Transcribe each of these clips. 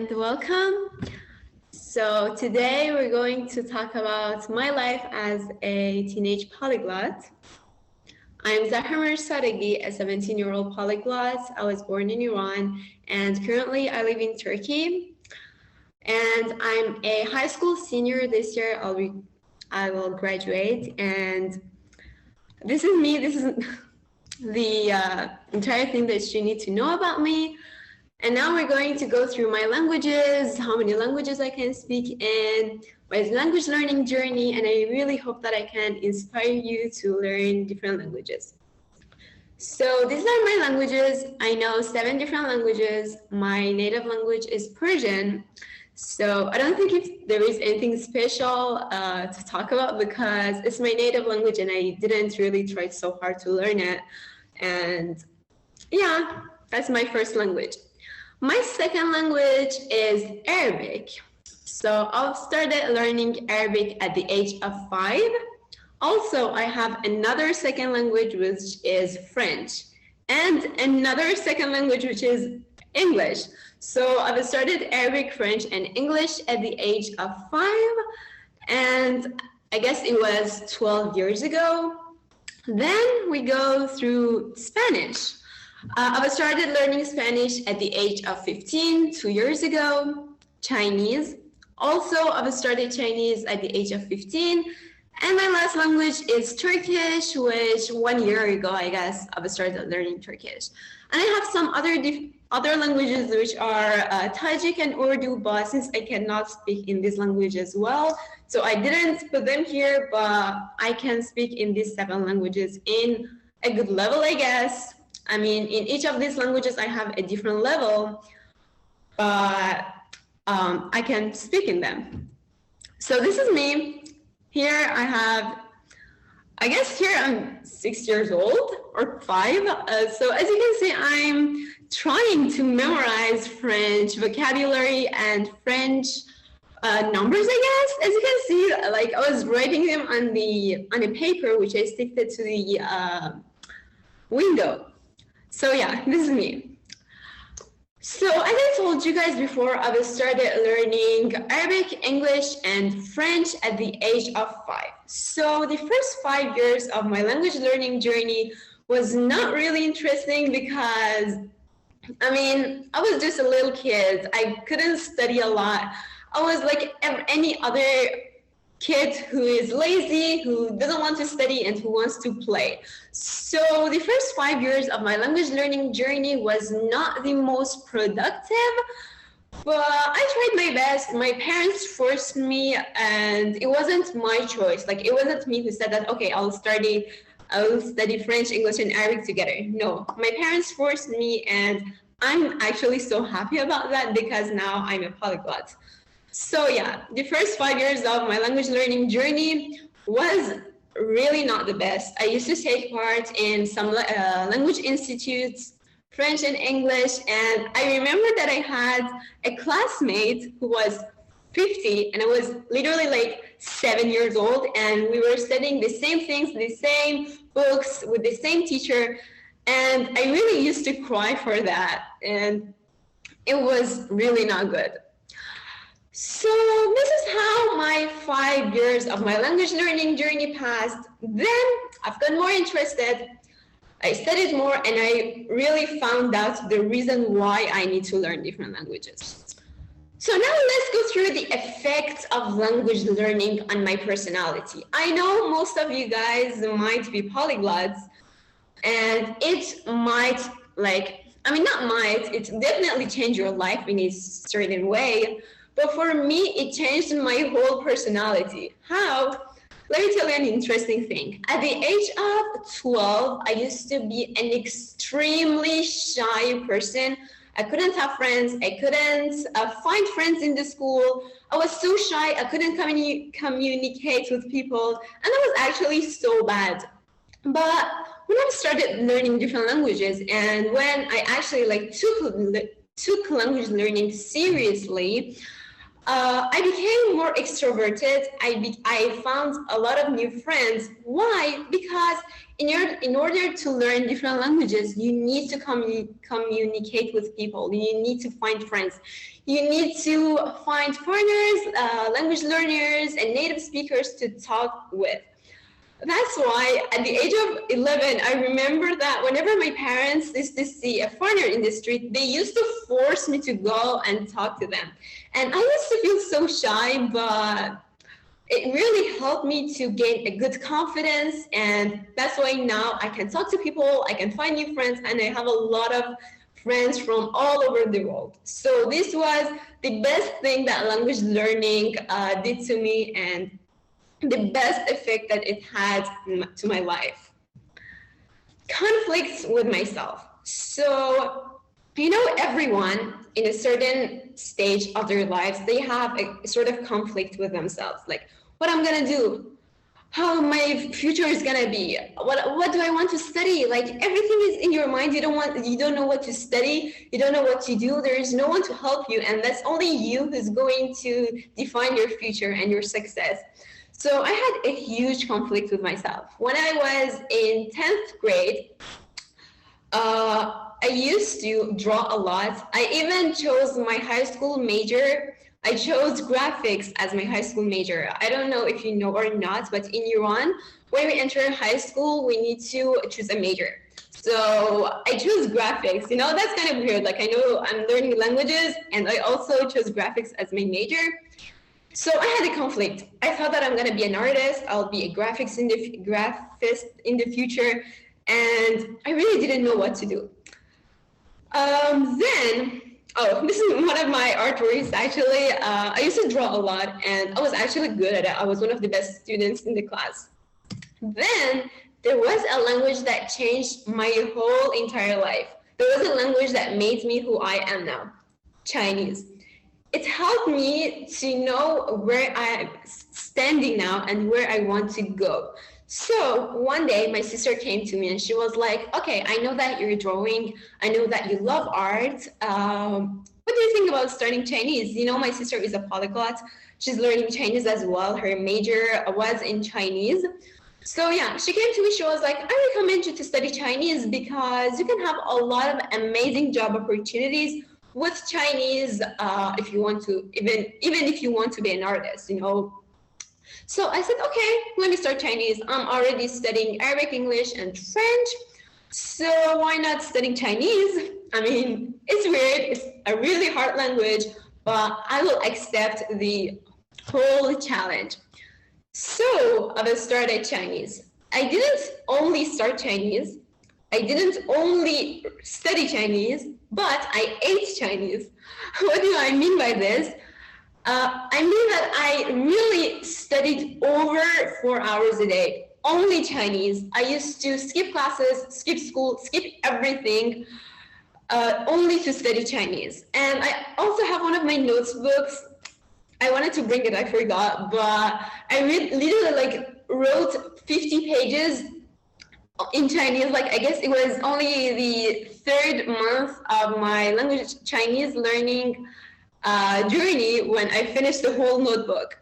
and welcome. So today we're going to talk about my life as a teenage polyglot. I'm Zahra Mirsadeghi, a 17-year-old polyglot. I was born in Iran and currently I live in Turkey. And I'm a high school senior this year. I will graduate, and this is me. This is the entire thing that you need to know about me. And now we're going to go through my languages, how many languages I can speak in, my language learning journey, and I really hope that I can inspire you to learn different languages. So these are my languages. I know 7 different languages. My native language is Persian. So I don't think there is anything special to talk about because it's my native language and I didn't really try so hard to learn it. And yeah, that's my first language. My second language is Arabic. So I've started learning Arabic at the age of 5. Also, I have another second language, which is French, and another second language, which is English. So I've started Arabic, French, and English at the age of 5, and I guess it was 12 years ago. Then we go through Spanish. I started learning Spanish at the age of 15, 2 years ago. Chinese. Also, I've started Chinese at the age of 15. And my last language is Turkish, which 1 year ago, I guess, I've started learning Turkish. And I have some other languages, which are Tajik and Urdu, but since I cannot speak in this language as well, so I didn't put them here, but I can speak in these 7 languages in a good level, I guess. I mean, in each of these languages, I have a different level, but I can speak in them. So this is me. Here I guess here I'm 6 years old or 5. So as you can see, I'm trying to memorize French vocabulary and French numbers, I guess. As you can see, like I was writing them on a paper, which I sticked it to the window. So yeah, this is me. So as I told you guys before, I started learning Arabic, English, and French at the age of 5. So the first 5 years of my language learning journey was not really interesting because, I mean, I was just a little kid. I couldn't study a lot. I was like any other kid who is lazy, who doesn't want to study, and who wants to play. So the first 5 years of my language learning journey was not the most productive, but I tried my best. My parents forced me, and it wasn't my choice. Like, it wasn't me who said that, okay, I'll study French, English, and Arabic together. No, my parents forced me, and I'm actually so happy about that because now I'm a polyglot. So yeah, the first 5 years of my language learning journey was really not the best. I used to take part in some language institutes, French and English, and I remember that I had a classmate who was 50 and I was literally like 7 years old, and we were studying the same things, the same books with the same teacher, and I really used to cry for that, and it was really not good. So this is how my 5 years of my language learning journey passed. Then I've got more interested. I studied more and I really found out the reason why I need to learn different languages. So now let's go through the effects of language learning on my personality. I know most of you guys might be polyglots, and it might it definitely change your life in a certain way. But for me, it changed my whole personality. How? Let me tell you an interesting thing. At the age of 12, I used to be an extremely shy person. I couldn't have friends. I couldn't find friends in the school. I was so shy. I couldn't communicate with people. And that was actually so bad. But when I started learning different languages, and when I actually took language learning seriously, I became more extroverted. I found a lot of new friends. Why? Because in order to learn different languages, you need to communicate with people. You need to find friends. You need to find foreigners, language learners, and native speakers to talk with. That's why at the age of 11, I remember that whenever my parents used to see a foreigner in the street, they used to force me to go and talk to them. And I used to feel so shy, but it really helped me to gain a good confidence. And that's why now I can talk to people, I can find new friends, and I have a lot of friends from all over the world. So this was the best thing that language learning did to me, and the best effect that it had to my life. Conflicts with myself. So, everyone in a certain stage of their lives, they have a sort of conflict with themselves, like what I'm gonna do, how my future is gonna be, what do I want to study? Like everything is in your mind. You don't know what to study, you don't know what to do. There is no one to help you, and that's only you who's going to define your future and your success. So I had a huge conflict with myself. When I was in 10th grade, I used to draw a lot. I even chose my high school major. I chose graphics as my high school major. I don't know if you know or not, but in Iran, when we enter high school, we need to choose a major. So I chose graphics. That's kind of weird. Like I know I'm learning languages, and I also chose graphics as my major. So I had a conflict. I thought that I'm going to be an artist. I'll be a graphist in the future. And I really didn't know what to do. This is one of my artworks, actually. I used to draw a lot, and I was actually good at it. I was one of the best students in the class. Then there was a language that changed my whole entire life. There was a language that made me who I am now, Chinese. It helped me to know where I'm standing now and where I want to go. So one day my sister came to me and she was like, okay, I know that you're drawing. I know that you love art. What do you think about studying Chinese? My sister is a polyglot. She's learning Chinese as well. Her major was in Chinese. So yeah, she came to me. She was like, I recommend you to study Chinese because you can have a lot of amazing job opportunities with Chinese, if you want to, even if you want to be an artist, So I said, okay, let me start Chinese. I'm already studying Arabic, English, and French. So why not studying Chinese? I mean, it's weird. It's a really hard language, but I will accept the whole challenge. So I started Chinese. I didn't only start Chinese. I didn't only study Chinese, but I ate Chinese. What do I mean by this? I mean that I really studied over 4 hours a day, only Chinese. I used to skip classes, skip school, skip everything, only to study Chinese. And I also have one of my notebooks. I wanted to bring it, I forgot, but I literally wrote 50 pages in Chinese. I guess it was only the 3rd month of my language Chinese learning journey when I finished the whole notebook.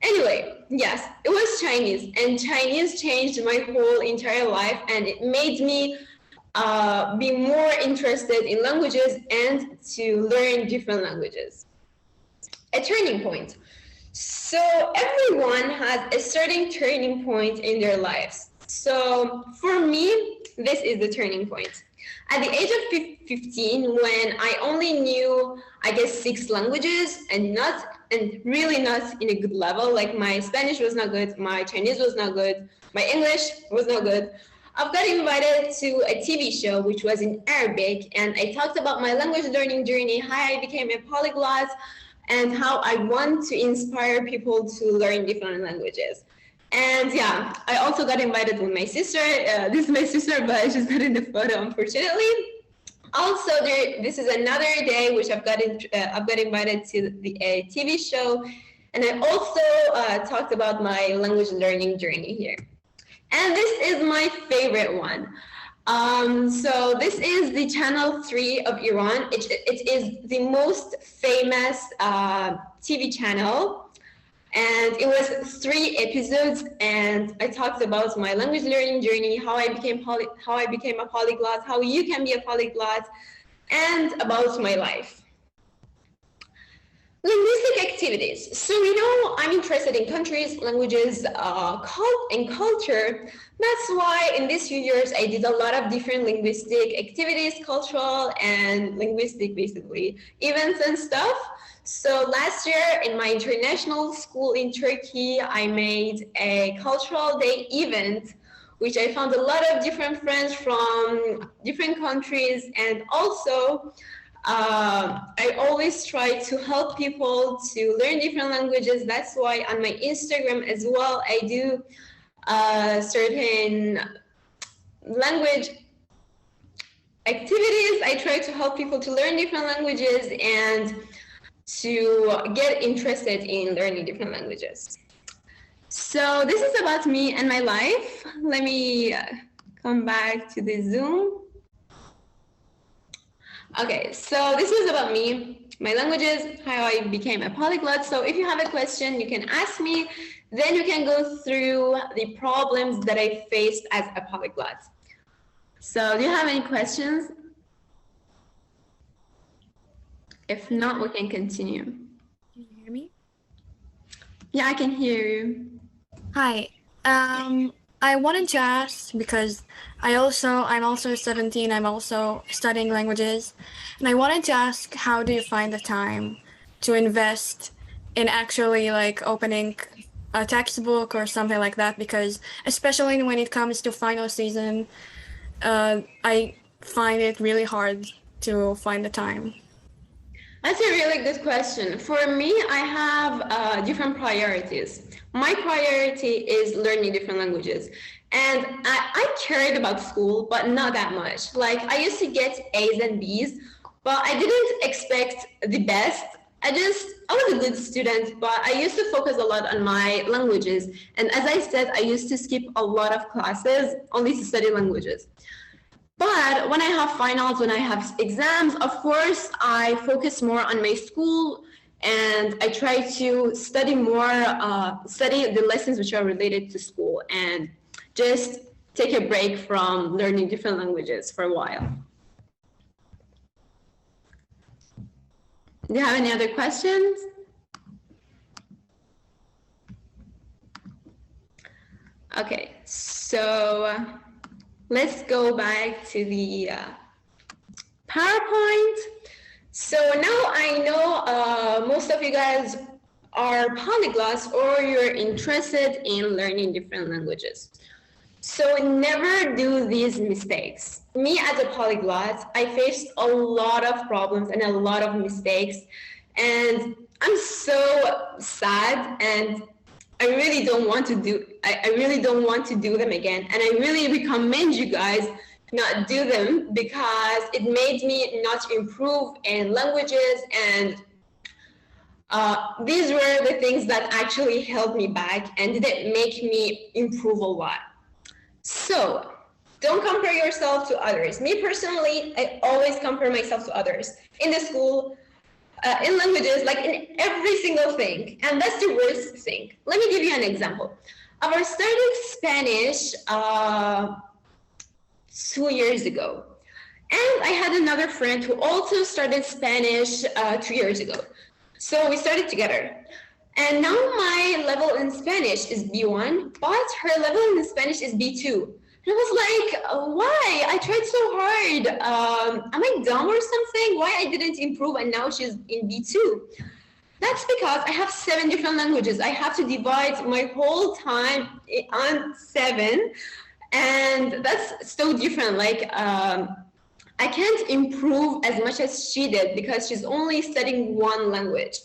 Anyway, yes, it was Chinese, and Chinese changed my whole entire life, and it made me be more interested in languages and to learn different languages. A turning point. So everyone has a certain turning point in their lives. So for me, this is the turning point. At the age of 15, when I only knew, I guess, 6 languages and really not in a good level, like my Spanish was not good, my Chinese was not good, my English was not good, I've got invited to a TV show which was in Arabic, and I talked about my language learning journey, how I became a polyglot, and how I want to inspire people to learn different languages. And yeah, I also got invited with my sister. This is my sister, but she's not in the photo, unfortunately. Also, this is another day which I've got invited to a TV show, and I also talked about my language learning journey here. And this is my favorite one. So this is the channel 3 of Iran. It is the most famous TV channel. And it was 3 episodes, and I talked about my language learning journey, how I became a polyglot, how you can be a polyglot, and about my life. Linguistic activities. So I'm interested in countries, languages, and culture. That's why in these few years I did a lot of different linguistic activities, cultural and linguistic, basically, events and stuff. So last year in my international school in Turkey, I made a cultural day event, which I found a lot of different friends from different countries. And also, I always try to help people to learn different languages. That's why on my Instagram as well, I do certain language activities. I try to help people to learn different languages and to get interested in learning different languages. So this is about me and my life. Let me come back to the Zoom. Okay, so this was about me, my languages, how I became a polyglot. So if you have a question, you can ask me. Then you can go through the problems that I faced as a polyglot. So do you have any questions? If not, we can continue. Can you hear me? Yeah, I can hear you. Hi. I wanted to ask because I'm also 17. I'm also studying languages, and I wanted to ask, how do you find the time to invest in actually opening a textbook or something like that? Because especially when it comes to final season, I find it really hard to find the time. That's a really good question. For me, I have different priorities. My priority is learning different languages. And I cared about school, but not that much. I used to get A's and B's, but I didn't expect the best. I was a good student, but I used to focus a lot on my languages. And as I said, I used to skip a lot of classes only to study languages. But when I have finals, when I have exams, of course, I focus more on my school, and I try to study more, study the lessons which are related to school, and just take a break from learning different languages for a while. Do you have any other questions? Okay, so let's go back to the PowerPoint. So now I know most of you guys are polyglots, or you're interested in learning different languages. So never do these mistakes. Me as a polyglot, I faced a lot of problems and a lot of mistakes, and I'm so sad, and I really don't want to do them again. And I really recommend you guys not do them, because it made me not improve in languages, and these were the things that actually held me back and didn't make me improve a lot. So don't compare yourself to others. Me personally, I always compare myself to others in the school, in languages, in every single thing. And that's the worst thing. Let me give you an example. I was studying Spanish 2 years ago. And I had another friend who also started Spanish 2 years ago. So we started together. And now my level in Spanish is B1, but her level in Spanish is B2. And I was like, why? I tried so hard. Am I dumb or something? Why I didn't improve and now she's in B2? That's because I have 7 different languages. I have to divide my whole time on 7. And that's so different. I can't improve as much as she did because she's only studying 1 language.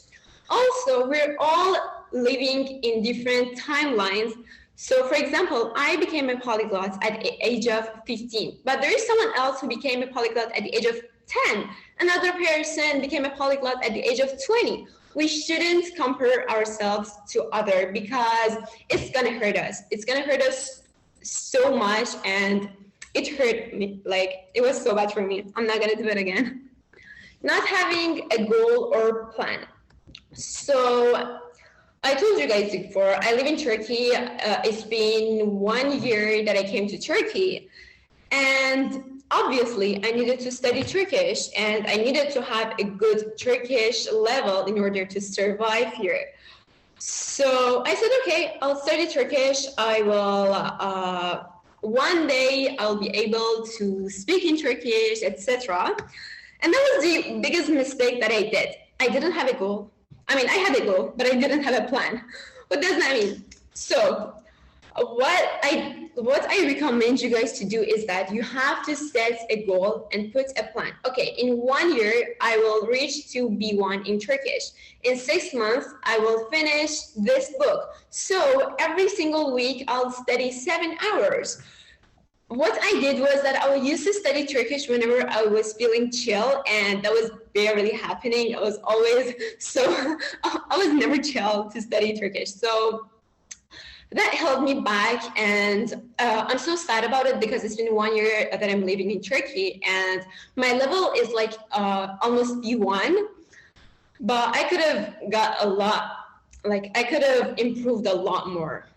Also, we're all living in different timelines. So for example, I became a polyglot at the age of 15, but there is someone else who became a polyglot at the age of 10. Another person became a polyglot at the age of 20. We shouldn't compare ourselves to others because it's gonna hurt us. It's gonna hurt us so much, and it hurt me. Like, it was so bad for me. I'm not gonna do it again. Not having a goal or plan. So I told you guys before, I live in Turkey. It's been 1 year that I came to Turkey. And obviously, I needed to study Turkish, and I needed to have a good Turkish level in order to survive here. So I said, okay, I'll study Turkish. I will, one day I'll be able to speak in Turkish, etc. And that was the biggest mistake that I did. I didn't have a goal. I mean, I had a goal, but I didn't have a plan. What does that mean? So what I recommend you guys to do is that you have to set a goal and put a plan. Okay, in 1 year, I will reach to B1 in Turkish. In 6 months, I will finish this book. So every single week, I'll study 7 hours. What I did was that I used to study Turkish whenever I was feeling chill, and that was barely happening. I was always I was never chill to study Turkish. So that held me back, and I'm so sad about it because it's been 1 year that I'm living in Turkey, and my level is like almost B1, but I could have got a lot, like I could have improved a lot more.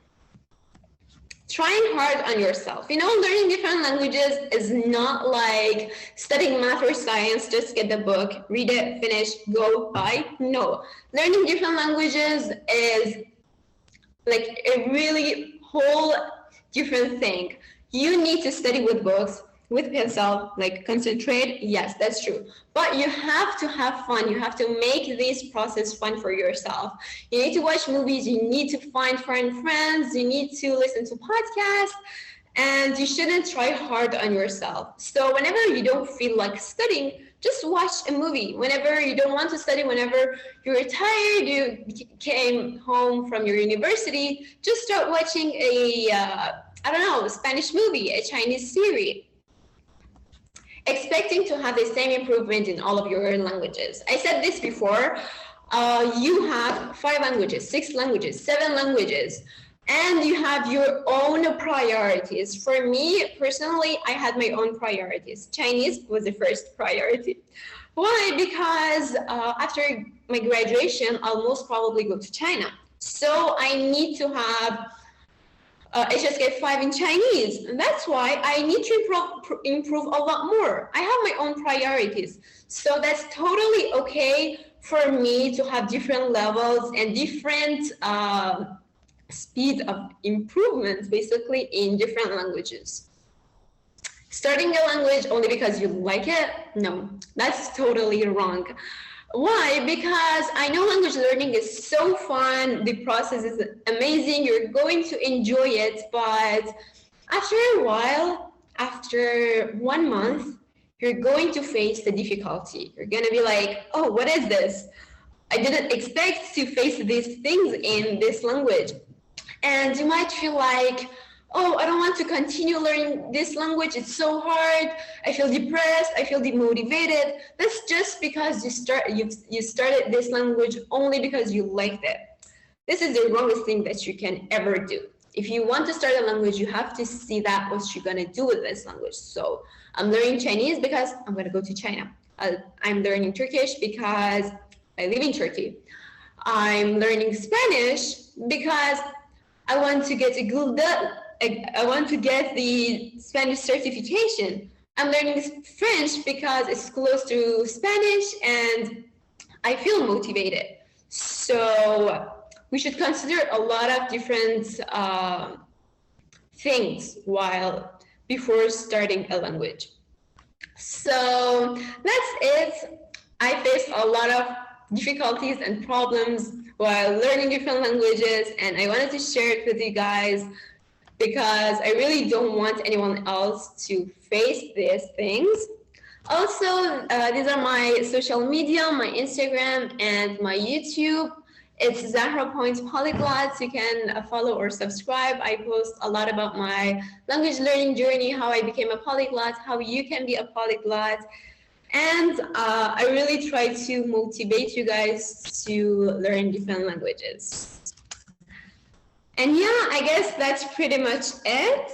Trying hard on yourself. You know, learning different languages is not like studying math or science, just get the book, read it, finish, go, bye. No, learning different languages is like a really whole different thing. You need to study with books, with pencil, like concentrate. Yes, that's true. But you have to have fun. You have to make this process fun for yourself. You need to watch movies. You need to find foreign friends. You need to listen to podcasts. And you shouldn't try hard on yourself. So whenever you don't feel like studying, just watch a movie. Whenever you don't want to study, whenever you're tired, you came home from your university, just start watching a, I don't know, Spanish movie, a Chinese series. Expecting to have the same improvement in all of your languages. I said this before, you have 5 languages, 6 languages, 7 languages, and you have your own priorities. For me, personally, I had my own priorities. Chinese was the first priority. Why? Because after my graduation, I'll most probably go to China. So I need to have HSK 5 in Chinese. And that's why I need to improve a lot more. I have my own priorities. So that's totally okay for me to have different levels and different speed of improvement, basically, in different languages. Starting a language only because you like it? No, that's totally wrong. Why? Because I know language learning is so fun, the process is amazing, you're going to enjoy it, but after a while, after 1 month, you're going to face the difficulty. You're going to be like, oh, what is this? I didn't expect to face these things in this language. And you might feel like, oh, I don't want to continue learning this language. It's so hard. I feel depressed. I feel demotivated. That's just because you started this language only because you liked it. This is the wrongest thing that you can ever do. If you want to start a language, you have to see that what you're going to do with this language. So I'm learning Chinese because I'm going to go to China. I'm learning Turkish because I live in Turkey. I'm learning Spanish because I want to get I want to get the Spanish certification. I'm learning French because it's close to Spanish and I feel motivated. So we should consider a lot of different things before starting a language. So that's it. I faced a lot of difficulties and problems while learning different languages, and I wanted to share it with you guys because I really don't want anyone else to face these things. Also, these are my social media, my Instagram and my YouTube. It's Zahra Polyglot. You can follow or subscribe. I post a lot about my language learning journey, how I became a polyglot, how you can be a polyglot. And I really try to motivate you guys to learn different languages. And yeah, I guess that's pretty much it.